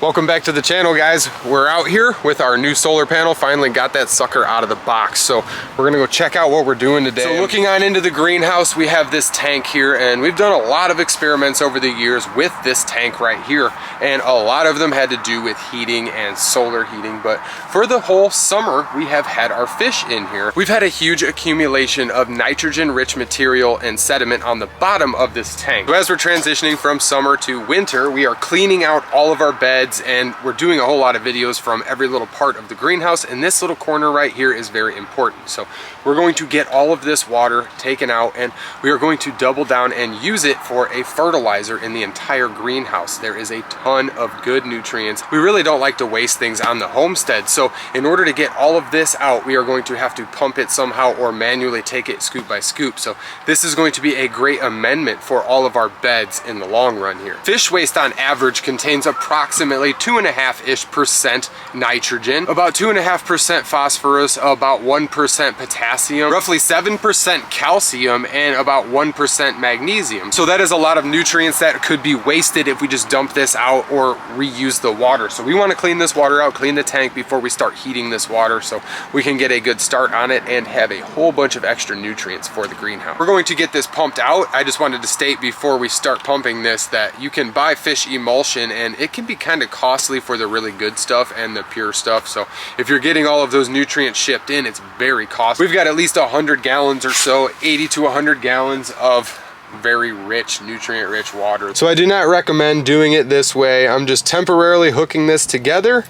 Welcome back to the channel, guys. We're out here with our new solar panel. Finally got that sucker out of the box. So we're gonna go check out what we're doing today. So looking on into the greenhouse, we have this tank here, and we've done a lot of experiments over the years with this tank right here. And a lot of them had to do with heating and solar heating. But for the whole summer, we have had our fish in here. We've had a huge accumulation of nitrogen-rich material and sediment on the bottom of this tank. So as we're transitioning from summer to winter, we are cleaning out all of our beds, and we're doing a whole lot of videos from every little part of the greenhouse, and this little corner right here is very important. So we're going to get all of this water taken out, and we are going to double down and use it for a fertilizer in the entire greenhouse. There is a ton of good nutrients. We really don't like to waste things on the homestead, so in order to get all of this out, we are going to have to pump it somehow or manually take it scoop by scoop. So this is going to be a great amendment for all of our beds in the long run here. Fish waste on average contains approximately 2.5% nitrogen, about 2.5% phosphorus, about 1% potassium, roughly 7% calcium, and about 1% magnesium. So that is a lot of nutrients that could be wasted if we just dump this out or reuse the water. So we want to clean this water out, clean the tank before we start heating this water, so we can get a good start on it and have a whole bunch of extra nutrients for the greenhouse. We're going to get this pumped out. I just wanted to state before we start pumping this that you can buy fish emulsion, and it can be kind of costly for the really good stuff and the pure stuff. So if you're getting all of those nutrients shipped in, it's very costly. We've got at least 100 gallons or so, 80 to 100 gallons of very rich, nutrient rich water. So I do not recommend doing it this way. I'm just temporarily hooking this together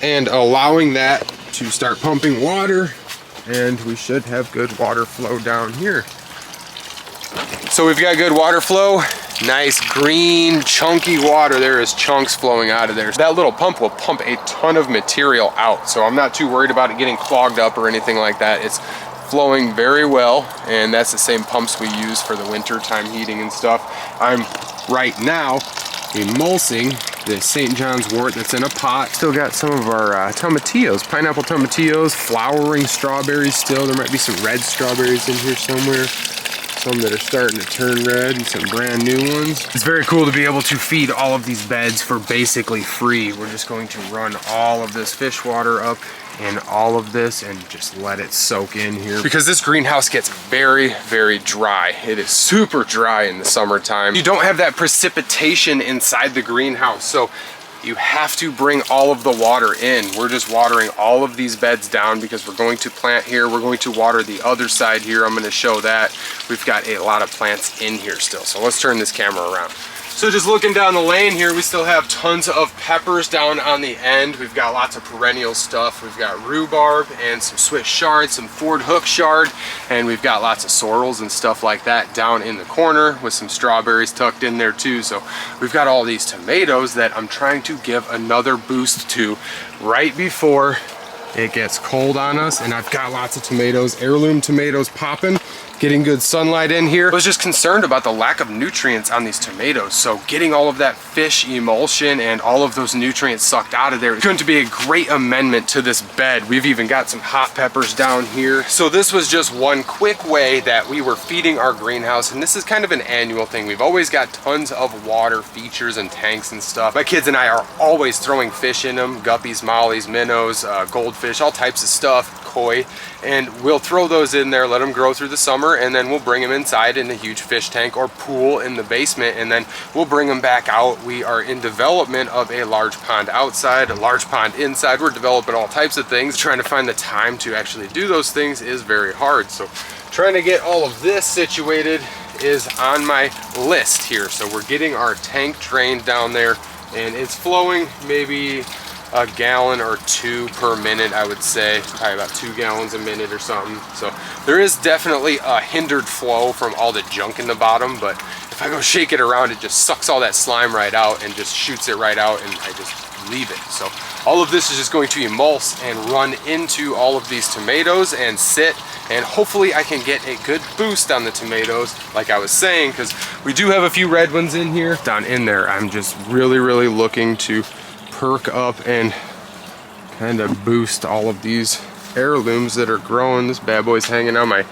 and allowing that to start pumping water, and we should have good water flow down here. So we've got good water flow. Nice green chunky water. There is chunks flowing out of there. That little pump will pump a ton of material out, so I'm not too worried about it getting clogged up or anything like that. It's flowing very well, and that's the same pumps we use for the winter time heating and stuff. I'm right now emulsing the St. John's wort that's in a pot. Still got some of our tomatillos, pineapple tomatillos, flowering strawberries still. There might be some red strawberries in here somewhere. Some that are starting to turn red and some brand new ones. It's very cool to be able to feed all of these beds for basically free. We're just going to run all of this fish water up in all of this and just let it soak in here, because this greenhouse gets very, very dry. It is super dry in the summertime. You don't have that precipitation inside the greenhouse, so you have to bring all of the water in. We're just watering all of these beds down because we're going to plant here. We're going to water the other side here. I'm going to show that. We've got a lot of plants in here still. So let's turn this camera around. So just looking down the lane here, we still have tons of peppers down on the end. We've got lots of perennial stuff. We've got rhubarb and some Swiss chard, some Ford Hook chard, and we've got lots of sorrels and stuff like that down in the corner with some strawberries tucked in there too. So we've got all these tomatoes that I'm trying to give another boost to right before it gets cold on us, and I've got lots of tomatoes, heirloom tomatoes popping, getting good sunlight in here. I was just concerned about the lack of nutrients on these tomatoes, so getting all of that fish emulsion and all of those nutrients sucked out of there is going to be a great amendment to this bed. We've even got some hot peppers down here. So this was just one quick way that we were feeding our greenhouse, and this is kind of an annual thing. We've always got tons of water features and tanks and stuff. My kids and I are always throwing fish in them, guppies, mollies, minnows, goldfish, all types of stuff, koi, and we'll throw those in there, let them grow through the summer, and then we'll bring them inside in the huge fish tank or pool in the basement, and then we'll bring them back out. We are in development of a large pond outside, a large pond inside. We're developing all types of things. Trying to find the time to actually do those things is very hard, so trying to get all of this situated is on my list here. So we're getting our tank drained down there, and it's flowing maybe a gallon or two per minute, I would say, probably about 2 gallons a minute or something. So there is definitely a hindered flow from all the junk in the bottom, but if I go shake it around, it just sucks all that slime right out and just shoots it right out, and I just leave it. So all of this is just going to emulse and run into all of these tomatoes and sit, and hopefully I can get a good boost on the tomatoes, like I was saying, because we do have a few red ones in here. Down in there, I'm just really looking to perk up and kind of boost all of these heirlooms that are growing. This bad boy's hanging on my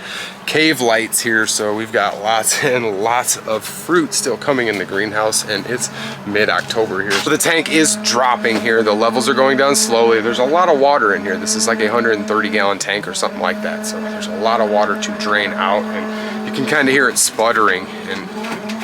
cave lights here, so we've got lots and lots of fruit still coming in the greenhouse, and it's mid-October here. So the tank is dropping here. The levels are going down slowly. There's a lot of water in here. This is like a 130-gallon tank or something like that, so there's a lot of water to drain out, and you can kind of hear it sputtering, and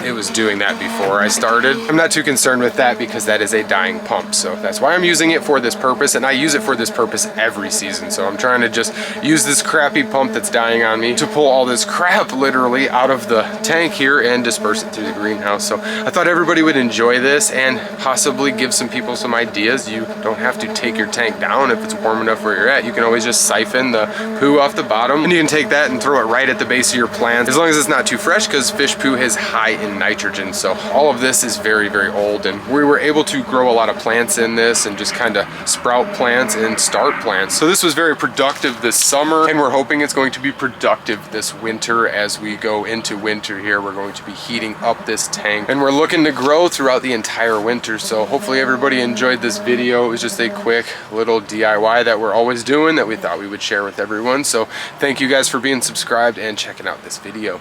it was doing that before I started. I'm not too concerned with that because that is a dying pump, so that's why I'm using it for this purpose, and I use it for this purpose every season. So I'm trying to just use this crappy pump that's dying on me to pull all this crap literally out of the tank here and disperse it through the greenhouse. So I thought everybody would enjoy this and possibly give some people some ideas. You don't have to take your tank down if it's warm enough where you're at. You can always just siphon the poo off the bottom, and you can take that and throw it right at the base of your plants, as long as it's not too fresh, because fish poo is high in nitrogen. So all of this is very, very old, and we were able to grow a lot of plants in this and just kind of sprout plants and start plants. So this was very productive this summer, and we're hoping it's going to be productive this winter. As we go into winter here, we're going to be heating up this tank, and we're looking to grow throughout the entire winter. So hopefully everybody enjoyed this video. It was just a quick little DIY that we're always doing that we thought we would share with everyone. So thank you guys for being subscribed and checking out this video.